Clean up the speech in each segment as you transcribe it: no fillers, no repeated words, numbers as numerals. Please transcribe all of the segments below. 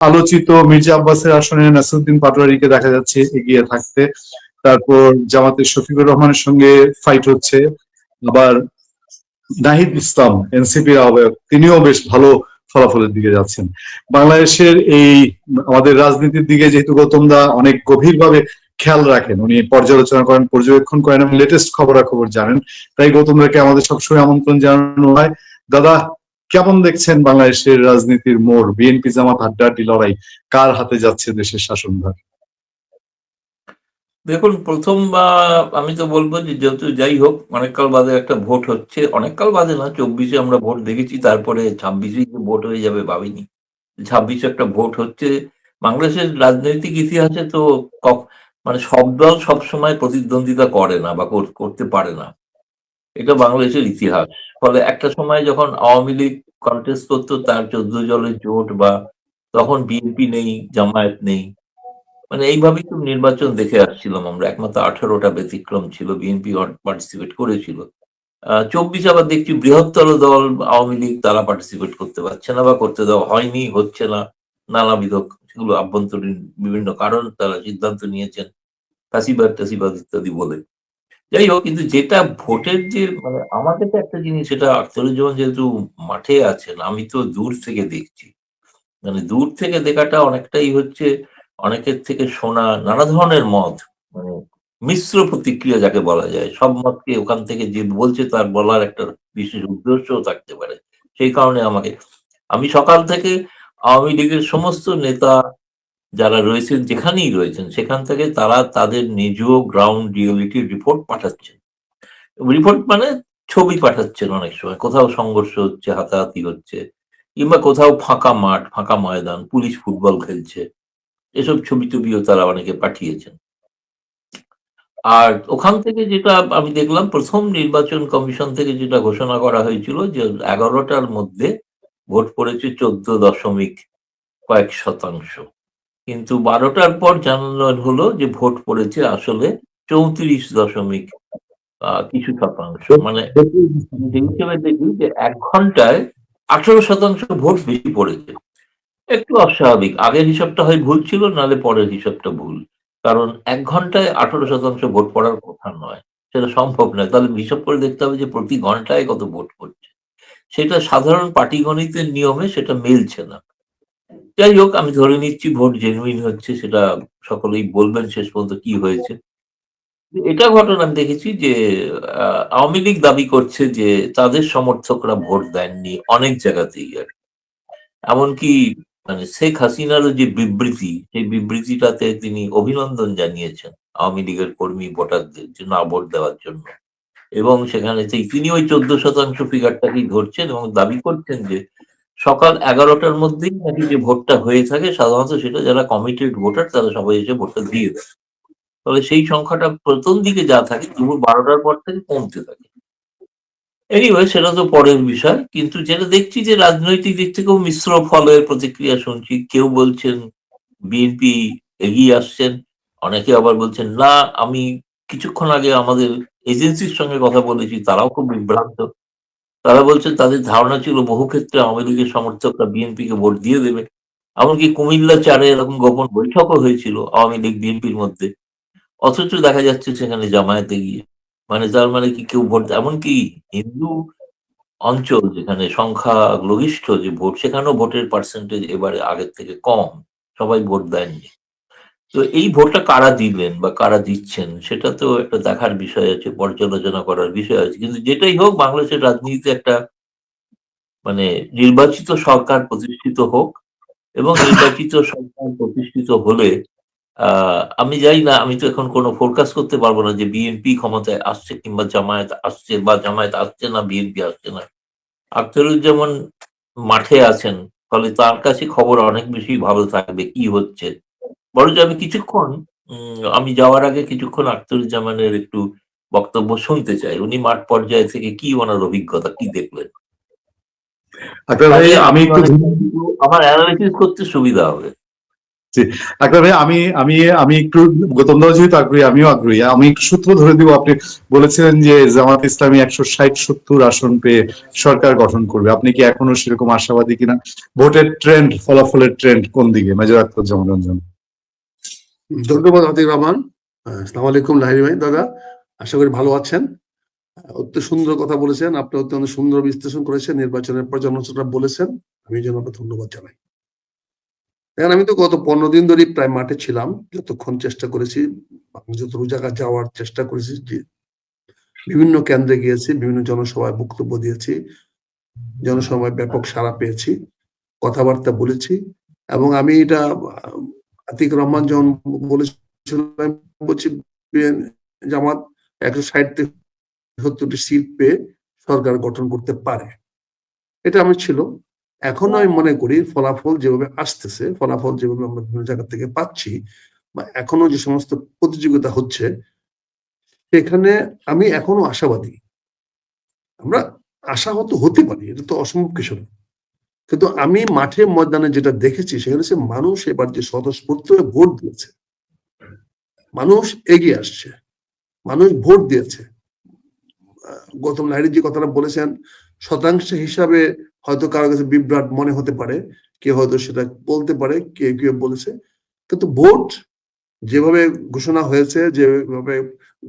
আলোচিত মির্জা আব্বাসের আসনে নাসিরউদ্দিন পাটোয়ারিকে দেখা যাচ্ছে এগিয়ে থাকতে। তারপর জামাতের শফিকুর রহমানের সঙ্গে ফাইট হচ্ছে। আবার নাহিদ ইসলাম এনসিপির আহ্বায়ক, তিনিও বেশ ভালো ফলাফলের দিকে যাচ্ছেন। বাংলাদেশের এই আমাদের রাজনীতির দিকে যেহেতু গৌতম দা অনেক গভীরভাবে খেয়াল রাখেন, উনি পর্যালোচনা করেন, পর্যবেক্ষণ করেন এবং লেটেস্ট খবরাখবর জানেন, তাই গৌতম দাকে আমাদের সবসময় আমন্ত্রণ জানানো হয়। দাদা, কেমন দেখছেন বাংলাদেশের রাজনীতির মোড়? বিএনপি জামাত হাড্ডাহাড্ডি লড়াই, কার হাতে যাচ্ছে দেশের শাসনভার? দেখুন, প্রথম বা আমি তো বলবো যে যেহেতু যাই হোক, অনেককাল বাদে একটা ভোট হচ্ছে। অনেককাল বাদে না, 24-এ আমরা ভোট দেখেছি, তারপরে 26-এই যে ভোট হয়ে যাবে ভাবিনি। 26-এ একটা ভোট হচ্ছে। বাংলাদেশের রাজনৈতিক ইতিহাসে তো মানে সব দল সবসময় প্রতিদ্বন্দ্বিতা করে না বা করতে পারে না, এটা বাংলাদেশের ইতিহাস। ফলে একটা সময় যখন আওয়ামী লীগ কন্টেস্ট করতো, তার 14 দলের জোট, বা তখন বিএনপি নেই, জামায়াত নেই, মানে এইভাবেই তো নির্বাচন দেখে আসছিলাম আমরা। একমাত্র 18টা ব্যতিক্রম ছিল, বিএনপি পার্টিসিপেট করেছিল। 24 আবার দেখছি বৃহত্তর দল আওয়ামী লীগ, তারা পার্টিসিপেট করতে পারছে না বা করতে দেওয়া হয়নি, হচ্ছে না, নানাবিধ সেগুলো আভ্যন্তরীণ বিভিন্ন কারণ, তারা সিদ্ধান্ত নিয়েছেন ফাঁসিবাদ টাসিবাদ ইত্যাদি বলে। যাই হোক, কিন্তু যেটা ভোটের যে মানে আমার কাছে একটা জিনিস, সেটা আখতারুজ্জামান যেহেতু মাঠে আছেন, আমি তো দূর থেকে দেখছি। মানে দূর থেকে দেখাটা অনেকটাই হচ্ছে অনেকের থেকে শোনা নানা ধরনের মত, মানে মিশ্র প্রতিক্রিয়া যাকে বলা যায়। সব মতকে ওখান থেকে যে বলছে তার বলার একটা বিশেষ উদ্দেশ্যও থাকতে পারে। সেই কারণে আমি সকাল থেকে আওয়ামী লীগের সমস্ত নেতা যারা রয়েছেন, যেখানেই রয়েছেন, সেখান থেকে তারা তাদের নিজ গ্রাউন্ড রিয়েলিটি রিপোর্ট পাঠাচ্ছেন। রিপোর্ট মানে ছবি পাঠাচ্ছেন। অনেক সময় কোথাও সংঘর্ষ হচ্ছে, হাতাহাতি হচ্ছে, কিংবা কোথাও ফাঁকা মাঠ, ফাঁকা ময়দান, পুলিশ ফুটবল খেলছে, এসব ছবি টবিও তারা অনেকে পাঠিয়েছেন। আর ওখান থেকে যেটা আমি দেখলাম, প্রথম নির্বাচন কমিশন থেকে যেটা ঘোষণা করা হয়েছিল যে 11টার মধ্যে ভোট পড়েছে 14 দশমিক কয়েক শতাংশ, কিন্তু 12টার পর জানানো হলো যে ভোট পড়েছে আসলে 34 দশমিক কিছু শতাংশ। মানে যে হিসেবে দেখি যে 1 ঘন্টায় 18 শতাংশ ভোট বেশি পড়েছে। একটু অস্বাভাবিক। আগের হিসাবটা হয় ভুল ছিল, নাহলে পরের হিসাবটা ভুল। কারণ 1 ঘন্টায় 18 শতাংশ ভোট পড়ার কথা নয়, সেটা সম্ভব নয়। তাহলে হিসাব করে দেখতে হবে যে প্রতি ঘন্টায় কত ভোট পড়ছে। সেটা সাধারণ পাটিগণিতের নিয়মে সেটা মিলছে না। যাই হোক, আমি ধরে নিচ্ছি ভোট জেনুইন হচ্ছে, সেটা সকলেই বলবেন শেষ পর্যন্ত কি হয়েছে। এটা ঘটনা আমি দেখেছি যে আওয়ামী লীগ দাবি করছে যে তাদের সমর্থকরা ভোট দেননি অনেক জায়গাতেই। আর এমনকি মানে শেখ হাসিনারও যে বিবৃতি, সেই বিবৃতিটাতে তিনি অভিনন্দন জানিয়েছেন আওয়ামী লীগের কর্মী ভোটারদের যে না ভোট দেওয়ার জন্য। এবং সেখানে তিনি ওই 14 শতাংশ ফিগারটাকেই ধরছেন এবং দাবি করছেন যে সকাল 11টার মধ্যেই নাকি যে ভোটটা হয়ে থাকে, সাধারণত সেটা যারা কমিটেড ভোটার তারা সবাই এসে ভোটটা দিয়ে দেয়। তবে সেই সংখ্যাটা প্রথম দিকে যা থাকে দুপুর 12টার পর থেকে কমতে থাকে। এনিওয়ে, সেটা তো পরের বিষয়। কিন্তু যেটা দেখছি যে রাজনৈতিক দিক থেকেও মিশ্র ফলের প্রতিক্রিয়া শুনছি। কেউ বলছেন বিএনপি এগিয়ে আসছেন, অনেকে আবার বলছেন না। আমি কিছুক্ষণ আগে আমাদের এজেন্সির সঙ্গে কথা বলেছি, তারাও খুব বিভ্রান্ত। তারা বলছেন তাদের ধারণা ছিল বহু ক্ষেত্রে আওয়ামী লীগের সমর্থকরা বিএনপিকে ভোট দিয়ে দেবে। এমনকি কুমিল্লা 4-এ এরকম গোপন বৈঠকও হয়েছিল আওয়ামী লীগ বিএনপির মধ্যে। অথচ দেখা যাচ্ছে সেখানে জামায়াতে গিয়ে, মানে তার মানে কি কেউ ভোট, এমনকি হিন্দু অঞ্চল যেখানে সংখ্যালঘিষ্ঠ যে ভোট, সেখানেও ভোটের পার্সেন্টেজ এবারে আগের থেকে কম, সবাই ভোট দেননি। তো এই ভোটটা কারা দিলেন বা কারা দিচ্ছেন, সেটা তো একটা দেখার বিষয় আছে, পর্যালোচনা করার বিষয় আছে। কিন্তু যেটাই হোক, বাংলাদেশের রাজনীতিতে একটা মানে নির্বাচিত সরকার প্রতিষ্ঠিত হোক, এবং নির্বাচিত সরকার প্রতিষ্ঠিত হলে আমি জানি না, আমি তো এখন কোনো ফোরকাস্ট করতে পারবো না যে বিএনপি ক্ষমতায় আসছে কিংবা জামায়াত আসছে, বা জামায়াত আসছে না বিএনপি আসছে না। আখতারুজ্জামান মাঠে আছেন, ফলে তার কাছে খবর অনেক বেশি ভালো থাকবে কি হচ্ছে। বরঞ্চ আমি কিছুক্ষণ আমি যাওয়ার আগে কিছুক্ষণ আখতারুজ্জামানের একটু বক্তব্য শুনতে চাই। উনি মাঠ পর্যায়ে থেকে কি ওনার অভিজ্ঞতা, কি দেখলেন, আচ্ছা ভাই, তাহলে আমি আমি একটু অনেক আমার অ্যানালাইসিস করতে সুবিধা হবে। জি, আকরাম ভাই, আমি আমি আমি একটু, গৌতম দা যেহেতু আগ্রহী, আমিও আগ্রহী। আমি একটু সূত্র ধরে দিব। আপনি বলেছিলেন যে জামাত ইসলামী 160-170 আসন পেয়ে সরকার গঠন করবে। আপনি কি এখনো সেরকম আশাবাদী কিনা? ভোটের ট্রেন্ড, ফলাফলের ট্রেন্ড কোন দিকে? মেজর আখতারুজ্জামান রঞ্জন। ধন্যবাদ আতিক রহমান। আসসালামু আলাইকুম লাহিরি ভাই। দাদা, আশা করি ভালো আছেন। অত্যন্ত সুন্দর কথা বলেছেন আপনি, অত্যন্ত সুন্দর বিশ্লেষণ করেছেন, নির্বাচনের পর্যালোচনা বলেছেন। আমি এই জন্য আপনাকে ধন্যবাদ জানাই। দেখেন, আমি তো গত 15 দিন ধরে প্রায় মাঠে ছিলাম, যতক্ষণ চেষ্টা করেছি, যতটুকু জায়গা যাওয়ার চেষ্টা করেছি, যে বিভিন্ন কেন্দ্রে গিয়েছি, বিভিন্ন জনসভায় বক্তব্য দিয়েছি, জনসভায় ব্যাপক সাড়া পেয়েছি, কথাবার্তা বলেছি। এবং আমি এটা আতিক রহমান যখন বলেছিলাম, বলছি জামাত 160-170টি সিট পেয়ে সরকার গঠন করতে পারে, এটা আমি ছিল। এখনো আমি মনে করি ফলাফল যেভাবে আসতেছে, ফলাফল যেভাবে আমরা বিভিন্ন জায়গা থেকে পাচ্ছি, বা এখনো যে সমস্ত প্রতিযোগিতা হচ্ছে, সেখানে আমি এখনো আশাবাদী। আমরা আশাহত হতে পারি, এটা তো অসম্ভব কিছু না। কিন্তু আমি মাঠে ময়দানে যেটা দেখেছি, সেখানে হচ্ছে মানুষ এবার যে স্বতঃস্ফূর্ত ভোট দিয়েছে, মানুষ এগিয়ে আসছে, মানুষ ভোট দিয়েছে। গৌতম লাহিড়ী যে কথাটা বলেছেন, শতাংশ হিসাবে হয়তো কারো কাছে বিভ্রাট মনে হতে পারে, কেউ হয়তো সেটা বলতে পারে, কেউ কেউ বলেছে। কিন্তু ভোট যেভাবে ঘোষণা হয়েছে, যেভাবে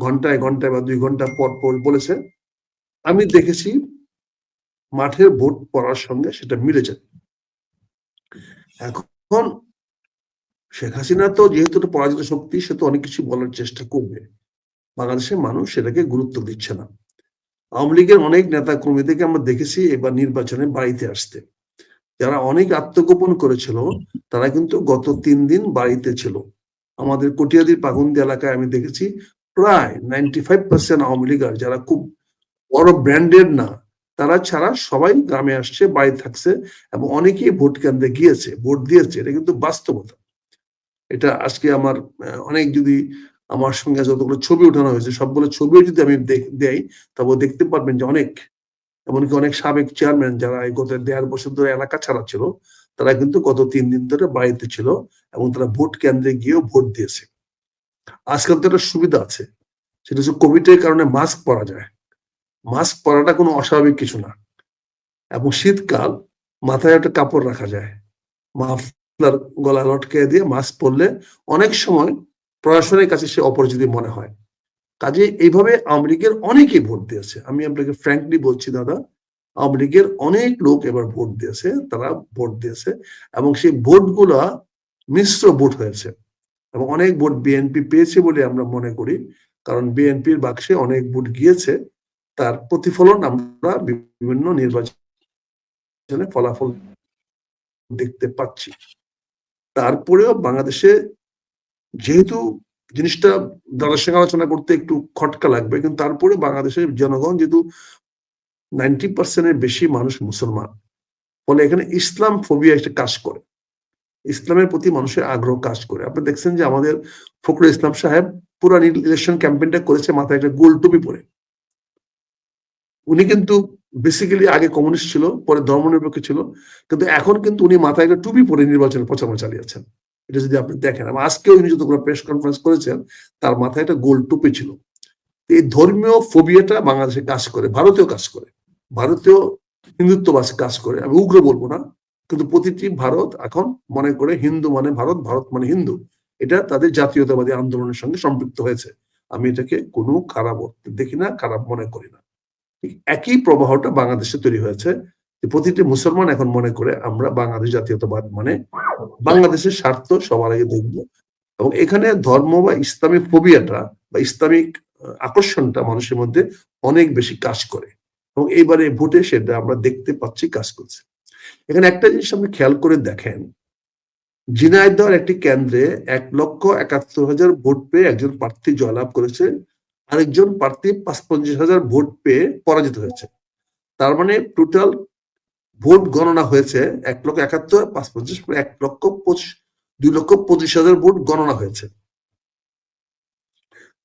ঘন্টায় ঘন্টায় বা 2 ঘন্টা পর পর বলেছে, আমি দেখেছি মাঠের ভোট পড়ার সঙ্গে সেটা মিলে যায়। এখন শেখ হাসিনা তো যেহেতু পরাজিত শক্তি, সে তো অনেক কিছু বলার চেষ্টা করবে। বাংলাদেশের মানুষ সেটাকে গুরুত্ব দিচ্ছে না। আওয়ামী লীগের অনেক নেতা কর্মীদেরকে আমরা দেখেছি এবার নির্বাচনে বাড়িতে আসতে। যারা অনেক আত্মগোপন করেছিল, তারা কিন্তু গত 3 দিন বাড়িতে ছিল। আমাদের কটিয়াদির পাগুন্দি এলাকায় আমি দেখেছি প্রায় 95% আওয়ামী লীগার, যারা খুব বড় ব্র্যান্ডের না, তারা ছাড়া সবাই গ্রামে আসছে, বাড়ি থাকছে, এবং অনেকেই ভোট কেন্দ্রে গিয়েছে, ভোট দিয়েছে। এটা কিন্তু বাস্তবতা। এটা আজকে আমার অনেক, যদি আমার সঙ্গে যতগুলো ছবি উঠানো হয়েছে, সবগুলো ছবিও যদি আমি দেই, তবে দেখতে পারবেন যে অনেক, এমনকি অনেক সাবেক চেয়ারম্যান যারা এই গত 1.5 বছর ধরে এলাকা ছাড়া ছিল, তারা কিন্তু গত 3 দিন ধরে বাড়িতে ছিল, এবং তারা ভোট কেন্দ্রে গিয়েও ভোট দিয়েছে। আজকাল তো একটা সুবিধা আছে, সেটা হচ্ছে কোভিড-এর কারণে মাস্ক পরা যায়। মাস্ক পরাটা কোনো অস্বাভাবিক কিছু না। এবং শীতকাল, মাথায় একটা কাপড় রাখা যায়, মাফলার গলা লটকে দিয়ে মাস্ক পরলে অনেক সময় প্রশাসনের কাছে সে অপরিচিত মনে হয়। কাজে এইভাবে আওয়ামী লীগের অনেকেই ভোট দিয়েছে। আমি আপনাকে ফ্র্যাঙ্কলি বলছি দাদা, আওয়ামী লীগের অনেক লোক এবার ভোট দিয়েছে, তারা ভোট দিয়েছে, এবং সেই ভোটগুলা মিশ্র ভোট হয়েছে, এবং অনেক ভোট বিএনপি পেয়েছে বলে আমরা মনে করি। কারণ বিএনপির বাক্সে অনেক ভোট গিয়েছে, তার প্রতিফলন আমরা বিভিন্ন নির্বাচনে ফলাফল দেখতে পাচ্ছি। তারপরেও বাংলাদেশে, যেহেতু জিনিসটা দাদার সঙ্গে আলোচনা করতে একটু খটকা লাগবে, কিন্তু তারপরে বাংলাদেশের জনগণ যেহেতু 90%-এর বেশি মানুষ মুসলমান, ফলে এখানে ইসলাম ফোবিয়া একটা কাজ করে, ইসলামের প্রতি মানুষের আগ্রহ কাজ করে। আপনি দেখছেন যে আমাদের ফখরুল ইসলাম সাহেব পুরো ইলেকশন ক্যাম্পেইনটা করেছে মাথায় একটা গোল টুপি পরে। উনি কিন্তু বেসিক্যালি আগে কমিউনিস্ট ছিল, পরে ধর্মনিরপেক্ষ ছিল, কিন্তু এখন কিন্তু উনি মাথায় একটা টুপি পরে নির্বাচনের প্রচারণা চালিয়েছেন। এটা যদি আপনি দেখেন, আজকেও উনি যতগুলো প্রেস কনফারেন্স করেছেন, তার মাথায় একটা গোল টুপি ছিল। এই ধর্মীয় ফোবিয়াটা বাংলাদেশে কাজ করে, ভারতেও কাজ করে, ভারতীয় হিন্দুত্ববাদ কাজ করে। আমি উগ্র বলবো না, কিন্তু প্রতিটি ভারত এখন মনে করে হিন্দু মানে ভারত, ভারত মানে হিন্দু। এটা তাদের জাতীয়তাবাদী আন্দোলনের সঙ্গে সম্পৃক্ত হয়েছে। আমি এটাকে কোনো খারাপ দেখি না, খারাপ মনে করি না। একই প্রবাহটা বাংলাদেশে তৈরি হয়েছে, যে প্রতিটি মুসলমান এখন মনে করে আমরা বাংলাদেশ জাতীয়তাবাদ মানে বাংলাদেশের স্বার্থ সবার আগে দেখব। এবং এখানে ধর্ম বা ইসলামিক ফোবিয়াটা বা ইসলামিক আকর্ষণটা মানুষের মধ্যে অনেক বেশি কাজ করে, এবং এইবারে ভোটে সেটা আমরা দেখতে পাচ্ছি কাজ করছে। এখানে একটা জিনিস আপনি খেয়াল করে দেখেন, ঝিনাইদহের একটি কেন্দ্রে 1,71,000 ভোট পেয়ে একজন প্রার্থী জয়লাভ করেছে, আরেকজন প্রার্থী 55,000 ভোট পেয়ে পরাজিত হয়েছে। তার মানে টোটাল ভোট গণনা হয়েছে 1,71,000, 55, 2,25,000 ভোট গণনা হয়েছে।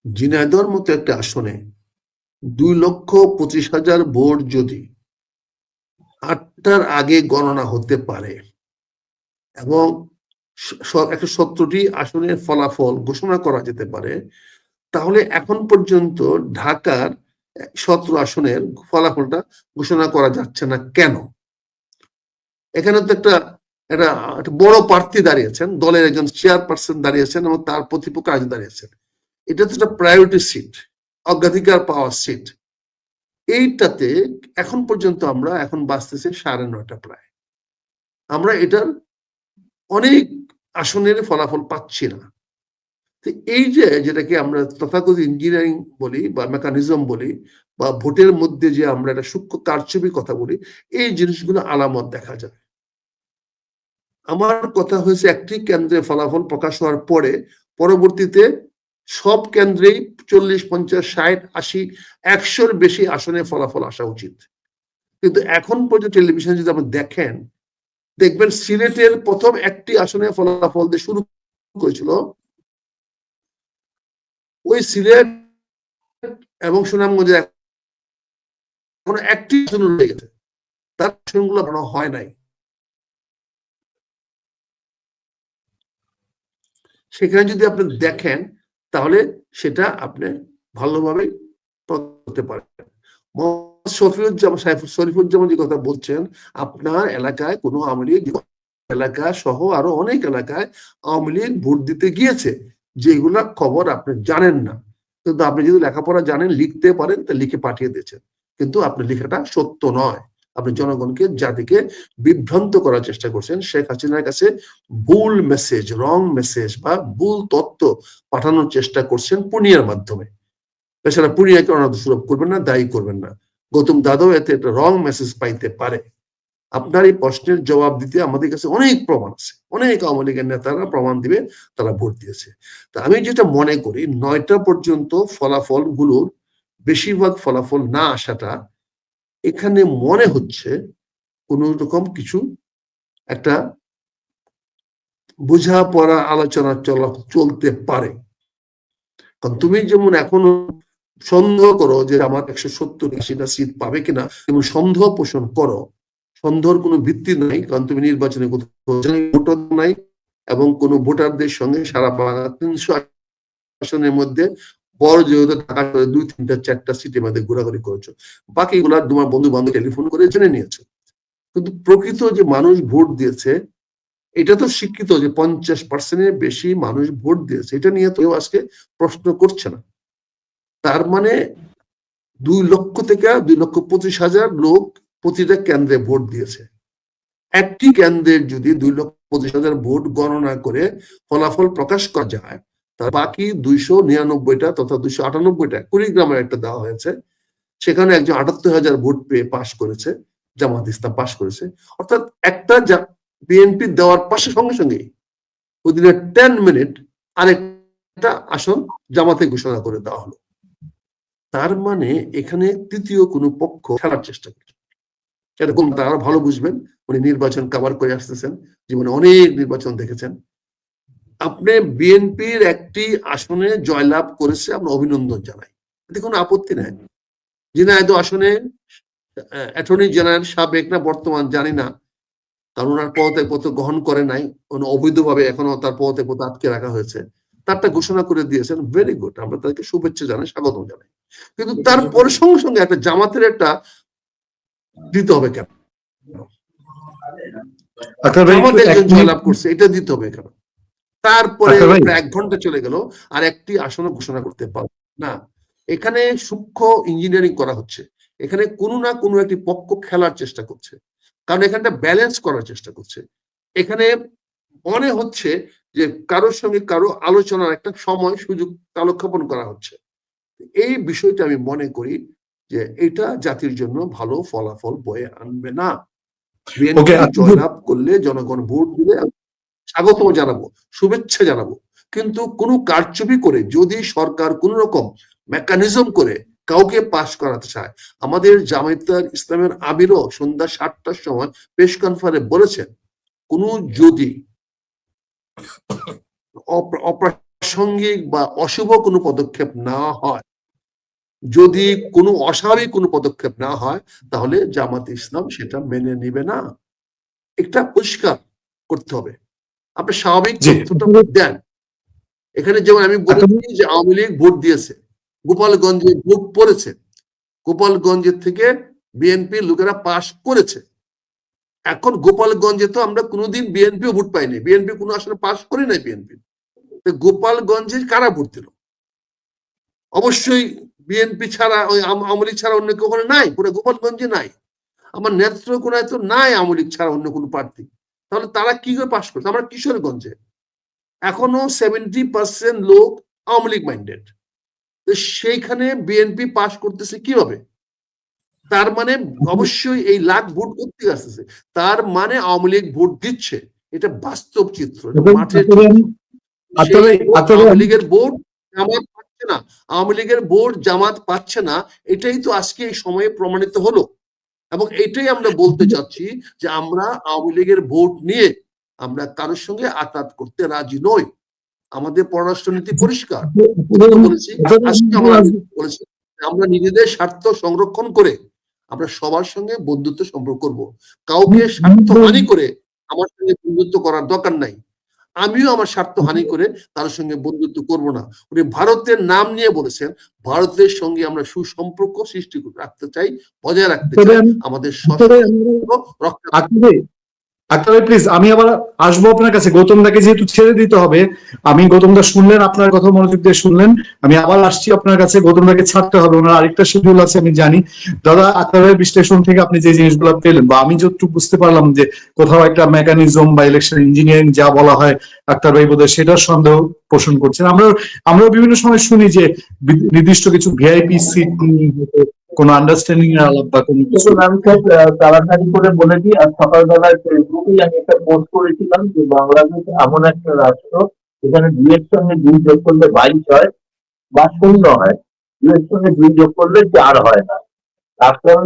ঝিনাইদহের মতো একটা আসনে 2,25,000 ভোট যদি 8টার আগে গণনা হতে পারে, এবং 117টি আসনের ফলাফল ঘোষণা করা যেতে পারে, তাহলে এখন পর্যন্ত ঢাকার 17 আসনের ফলাফলটা ঘোষণা করা যাচ্ছে না কেন? এখানে তো একটা বড় প্রার্থী দাঁড়িয়েছেন, দলের একজন চেয়ারপারসন দাঁড়িয়েছেন এবং তার প্রতিপক্ষ আজ দাঁড়িয়েছেন। এটা তো একটা প্রায়োরিটি সিট, অগ্রাধিকার পাওয়ার সিট। এইটাতে এখন পর্যন্ত আমরা এখন বাঁচতেছি 9:30 প্রায়, আমরা এটার অনেক আসনের ফলাফল পাচ্ছি না। এই যে যেটাকে আমরা তথাকথিত ইঞ্জিনিয়ারিং বলি বা মেকানিজম বলি বা ভোটের মধ্যে যে আমরা একটা সূক্ষ্ম কারচুপির কথা বলি, এই জিনিসগুলো আলামত দেখা যায়। আমার কথা হয়েছে একটি কেন্দ্রে ফলাফল প্রকাশ হওয়ার পরে পরবর্তীতে সব কেন্দ্রেই 40, 50, 60, 80, 100-র বেশি আসনে ফলাফল আসা উচিত। কিন্তু এখন পর্যন্ত টেলিভিশন যদি আপনি দেখেন, দেখবেন সিলেটের প্রথম একটি আসনে ফলাফল দিয়ে শুরু করেছিল, ওই সিলেট এবং সুনামগঞ্জে এখন একটি আসন রয়ে গেছে, তার আসনগুলো বানানো হয় নাই। সেখানে যদি আপনি দেখেন তাহলে সেটা আপনি ভালোভাবে করতে পারেন। শরীফুজ্জামান যে কথা বলছেন, আপনার এলাকায় কোনো আওয়ামী লীগ এলাকা সহ আরো অনেক এলাকায় আওয়ামী লীগ ভোট দিতে গিয়েছে, যেগুলা খবর আপনি জানেন না। কিন্তু আপনি যদি লেখাপড়া জানেন, লিখতে পারেন, তা লিখে পাঠিয়ে দিয়েছেন, কিন্তু আপনার লেখাটা সত্য নয়। আপনি জনগণকে, জাতিকে বিভ্রান্ত করার চেষ্টা করছেন। শেখ হাসিনার কাছে ভুল মেসেজ, রং মেসেজ বা ভুল তথ্য পাঠানোর চেষ্টা করছেন পূর্ণিয়ার মাধ্যমে। এছাড়া পূর্ণিয়াকে অনাথ সুলভ করবেন না, দায়ী করবেন না। গৌতম দাদাও এতে একটা রং মেসেজ পাইতে পারে। আপনার এই প্রশ্নের জবাব দিতে আমাদের কাছে অনেক প্রমাণ আছে, অনেক আওয়ামী লীগের নেতারা প্রমাণ দিবে তারা ভোট দিয়েছে। তা আমি যেটা মনে করি, 9টা পর্যন্ত ফলাফল গুলোর বেশিরভাগ ফলাফল না আসাটা, এখানে মনে হচ্ছে কোন রকম কিছু একটা বোঝাপড়া আলোচনা চলতে পারে। কারণ তুমি যেমন এখনো সন্দেহ করো যে আমার 170-80টা সিট পাবে কিনা, তুমি সন্দেহ পোষণ করো, সন্দেহের কোনো ভিত্তি নাই। কারণ তুমি নির্বাচনে ভোটার নাই এবং কোন ভোটারদের সঙ্গে সারা বাংলা 300 আসনের মধ্যে বড় যেহেতু ঢাকা 2, 3, 4টা সিটের মধ্যে ঘোরাঘুরি করেছো, বাকিগুলা তোমার বন্ধু বান্ধব টেলিফোন করে জেনে নিয়েছো। কিন্তু প্রকৃত যে মানুষ ভোট দিয়েছে, এটা তো স্বীকৃত যে 50%-এর বেশি মানুষ ভোট দিয়েছে, এটা নিয়ে তো কেউ আজকে প্রশ্ন করছে না। তার মানে 2 লক্ষ থেকে 2,25,000 লোক প্রতিটা কেন্দ্রে ভোট দিয়েছে। একটি কেন্দ্রের যদি 2,25,000 ভোট গণনা করে ফলাফল প্রকাশ করা যায়, তার বাকি 299টা তথা 298টা কুড়িগ্রামের একটা দেওয়া হয়েছে, সেখানে একজন 78,000 ভোট পেয়ে পাশ করেছে, জামাত ইসলাম পাশ করেছে। অর্থাৎ একটা বিএনপি দেওয়ার পাশে সঙ্গে সঙ্গে ওদিনে 10 মিনিট আরেকটা আসন জামাতে ঘোষণা করে দেওয়া হলো। তার মানে এখানে তৃতীয় কোনো পক্ষ খেলার চেষ্টা করছে। এরকম তারা ভালো বুঝবেন, উনি নির্বাচন কভার করে আসতেছেন, জীবনে অনেক নির্বাচন দেখেছেন। আপনি বিএনপির একটি আসনে জয়লাভ করেছে, আমরা অভিনন্দন জানাই, এতে কোনো আপত্তি নাই। ঝিনাইদহ আসনে অ্যাটর্নি জেনারেল সাবেক না বর্তমান জানি না, কারণ ওনার পদত্যাগপত্র গ্রহণ করে নাই, অবৈধভাবে এখনো তার পদত্যাগপত্র আটকে রাখা হয়েছে, তারটা ঘোষণা করে দিয়েছেন, ভেরি গুড, আমরা তাদেরকে শুভেচ্ছা জানাই, স্বাগত জানাই। কিন্তু তারপরে সঙ্গে সঙ্গে একটা জামাতের একটা দিতে হবে কেন? জয়লাভ করছে, এটা দিতে হবে কেন? তারপরে 1 ঘন্টা চলে গেল আর একটি আসন ঘোষণা করতে পারবে না। এখানে সূক্ষ্ম ইঞ্জিনিয়ারিং করা হচ্ছে, এখানে কোনো না কোনো একটি পক্ষ খেলার চেষ্টা করছে, কারণ এখানটা ব্যালেন্স করার চেষ্টা করছে। এখানে মনে হচ্ছে যে কারোর সঙ্গে কারো আলোচনার একটা সময় সুযোগ কালক্ষেপণ করা হচ্ছে। এই বিষয়টা আমি মনে করি যে এটা জাতির জন্য ভালো ফলাফল বয়ে আনবে না। বিএনপি জয়লাভ করলে জনগণ ভোট দিলে স্বাগত জানাবো, শুভেচ্ছা জানাবো, কিন্তু কোনো কারচুপি করে যদি সরকার কোন রকম মেকানিজম করে কাউকে পাশ করাতে চায়, আমাদের জামায়াত ইসলামের আমিরও সন্ধ্যা 7টার সময় প্রেস কনফারেন্সে বলেছেন, কোন যদি অপ্রাসঙ্গিক বা অশুভ কোনো পদক্ষেপ না হয়, যদি কোনো অস্বাভাবিক কোনো পদক্ষেপ না হয়, তাহলে জামাত ইসলাম সেটা মেনে নিবে না। এটা পরিষ্কার করতে হবে। আপনি স্বাভাবিক জি। তথ্যটা দেন। এখানে যেমন আমি বলেছি যে আওয়ামী লীগ ভোট দিয়েছে, গোপালগঞ্জে ভোট পড়েছে, গোপালগঞ্জের থেকে বিএনপি লোকেরা পাশ করেছে। এখন গোপালগঞ্জে তো আমরা কোনোদিন বিএনপিও ভোট পাইনি, বিএনপি কোনো আসলে পাশ করে নাই বিএনপি। গোপালগঞ্জে কারা ভোট দিল? অবশ্যই বিএনপি ছাড়া, ওই আওয়ামী লীগ ছাড়া অন্য কেউ নাই, পুরো গোপালগঞ্জে নাই। আমার নেত্রকোনায় তো নাই আওয়ামী লীগ ছাড়া অন্য কোনো প্রার্থী। তাহলে তারা কি করে পাশ করছে? আমরা কিশোরগঞ্জে এখনো 70% লোক আওয়ামী লীগ মাইন্ডেড, সেইখানে বিএনপি পাশ করতেছে কিভাবে? তার মানে অবশ্যই এই লাখ ভোট করতে আসতেছে, তার মানে আওয়ামী লীগ ভোট দিচ্ছে। এটা বাস্তব চিত্র, মাঠের আওয়ামী লীগের ভোট জামাত পাচ্ছে না, আওয়ামী লীগের ভোট জামাত পাচ্ছে না, এটাই তো আজকে এই সময়ে প্রমাণিত হলো। এবং এটাই আমরা বলতে চাচ্ছি যে আমরা আওয়ামী লীগের ভোট নিয়ে আমরা কারোর সঙ্গে আঘাত করতে রাজি নই। আমাদের পররাষ্ট্রনীতি পরিষ্কার বলেছি, আজকে আমরা বলেছি আমরা নিজেদের স্বার্থ সংরক্ষণ করে আমরা সবার সঙ্গে বন্ধুত্ব সম্পর্ক করব। কাউকে স্বার্থ হানি করে আমার সঙ্গে বন্ধুত্ব করার দরকার নাই, আমিও আমার স্বার্থ হানি করে তার সঙ্গে বন্ধুত্ব করব না। উনি ভারতের নাম নিয়ে বলেছেন, ভারতের সঙ্গে আমরা সুসম্পর্ক সৃষ্টি রাখতে চাই, বজায় রাখতে চাই, আমাদের রক্ষা। আক্তার ভাই প্লিজ, আমি আবার আসবো আপনার কাছে। গৌতম দাকে যেহেতু ছেড়ে দিতে হবে, আমি গৌতম দা শুনলেন, আপনার কথা মনোযোগ দিয়ে শুনলেন, আমি আবার আসছি আপনার কাছে। গৌতম দাকে ছাড়তে হবে, ওনার আরেকটা শিডিউল আছে আমি জানি। দাদা, আক্তার ভাইয়ের বিশ্লেষণ থেকে আপনি যে জিনিসগুলো পেলেন, বা আমি যতটুকু বুঝতে পারলাম যে কোথাও একটা মেকানিজম বা ইলেকশন ইঞ্জিনিয়ারিং যা বলা হয়, আক্তার ভাই বোধহয় সেটার সন্দেহ পোষণ করছেন। আমরা বিভিন্ন সময় শুনি যে নির্দিষ্ট কিছু ভিআইপি সিট কোন আন্ডারস্ট্যান্ডিং এর আলাপ বা কোনো কিছু। আমি খুব তাড়াতাড়ি করে বলে দিই, আর সকালবেলায় ফেসবুকেই আমি একটা পোস্ট করেছিলাম যে বাংলাদেশ এমন একটা রাষ্ট্র যেখানে 2 এর সঙ্গে 2 যোগ করলে 22 হয় বা 0 হয়, 2 এর সঙ্গে 2 যোগ করলে 4 হয় না। তারপর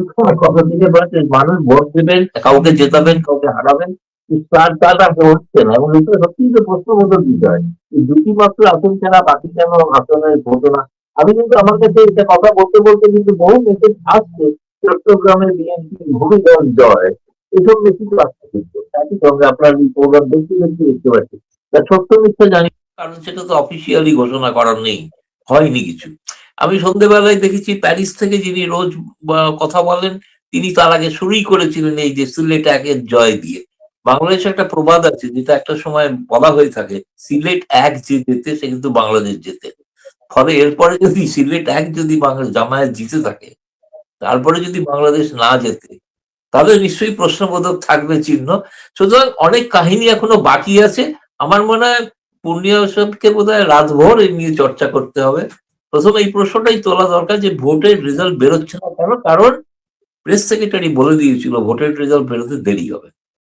কথা থেকে বলছে মানুষ ভোট দেবেন, কাউকে জেতাবেন, কাউকে হারাবেন, তারা হচ্ছে না। এবং এটা সত্যি যে প্রশ্নবোধক বিষয়, এই দুটি মাত্র আসন ছাড়া বাকি কেন আসনের ঘটনা। আমি কিন্তু আমার কাছে এটা কথা বলতে বলতে কিন্তু বহু মেসেজ আসছে, চট্টগ্রামের বিএনপি ভূমিগঞ্জ জয়, এসব মেসেজ আসছে। কিন্তু একই সঙ্গে আপনার প্রোগ্রাম দেখতে পাচ্ছি, তা সত্য মিথ্যা জানি, কারণ সেটা তো অফিসিয়ালি ঘোষণা করার নেই, হয়নি কিছু। আমি সন্ধ্যেবেলায় দেখেছি প্যারিস থেকে যিনি রোজ কথা বলেন, তিনি তার আগে শুরুই করেছিলেন এই যে সিলেট 1-এর জয় দিয়ে। বাংলাদেশে একটা প্রবাদ আছে যেটা একটা সময় বলা হয়ে থাকে, সিলেট 1 যে জেতে সে কিন্তু বাংলাদেশ জেতে। ফলে এরপরে যদি সিলেট 1 যদি জামায়াত জিতে থাকে, তারপরে যদি বাংলাদেশ না জেতে, তাহলে নিশ্চয়ই প্রশ্নবোধক থাকবে চিহ্ন। সুতরাং অনেক কাহিনী এখনো বাকি আছে। আমার মনে হয় পূর্ণিমা উৎসবকে বোধহয় রাতভর এই নিয়ে চর্চা করতে হবে। প্রথমে এই প্রশ্নটাই তোলা দরকার যে ভোটের রেজাল্ট বেরোচ্ছে না কেন? কারণ প্রেস সেক্রেটারি বলে দিয়েছিল ভোটের রেজাল্ট বেরোতে দেরি হবে।